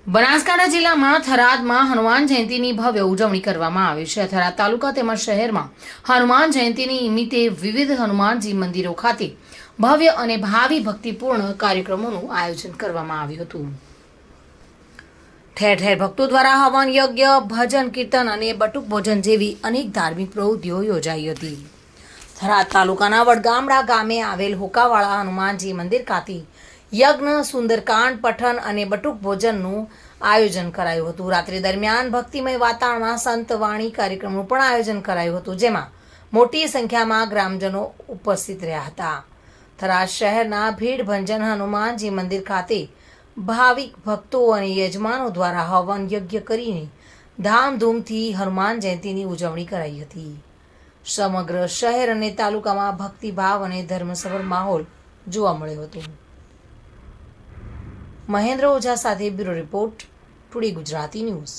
બનાસકાંઠા જિલ્લામાં થરાદમાં હનુમાન જયંતીની ભવ્ય ઉજવણી કરવામાં આવી છે। થરાદ તાલુકા તેમજ શહેરમાં હનુમાન જયંતીની નિમિત્તે વિવિધ હનુમાનજી મંદિરો ખાતે ભવ્ય અને ભાવિ ભક્તિપૂર્ણ કાર્યક્રમોનું આયોજન કરવામાં આવ્યું હતું। ઠેર ઠેર ભક્તો દ્વારા હવન યજ્ઞ, ભજન કીર્તન અને બટુક ભોજન જેવી અનેક ધાર્મિક પ્રવૃત્તિઓ યોજાઈ હતી। થરાદ તાલુકાના વડગામડા ગામે આવેલ હોકાવાળા હનુમાનજી મંદિર ખાતે યજ્ઞ, સુંદરકાંડ પઠન અને બટુક ભોજનનું આયોજન કરાયું હતું। રાત્રિ દરમિયાન ભક્તિમય વાતાવરણમાં સંતવાણી કાર્યક્રમનું પણ આયોજન કરાયું હતું, જેમાં મોટી સંખ્યામાં ગ્રામજનો ઉપસ્થિત રહ્યા હતા। થરાદ શહેરના ભીડભંજન હનુમાનજી મંદિર ખાતે ભાવિક ભક્તો અને યજમાનો દ્વારા હવન યજ્ઞ કરીને ધામધૂમથી હનુમાન જયંતીની ઉજવણી કરાઈ હતી। સમગ્ર શહેર અને તાલુકામાં ભક્તિભાવ અને ધર્મસભર માહોલ જોવા મળ્યો હતો। મહેન્દ્ર ઓઝા સાથે bureau report, today Gujarati news.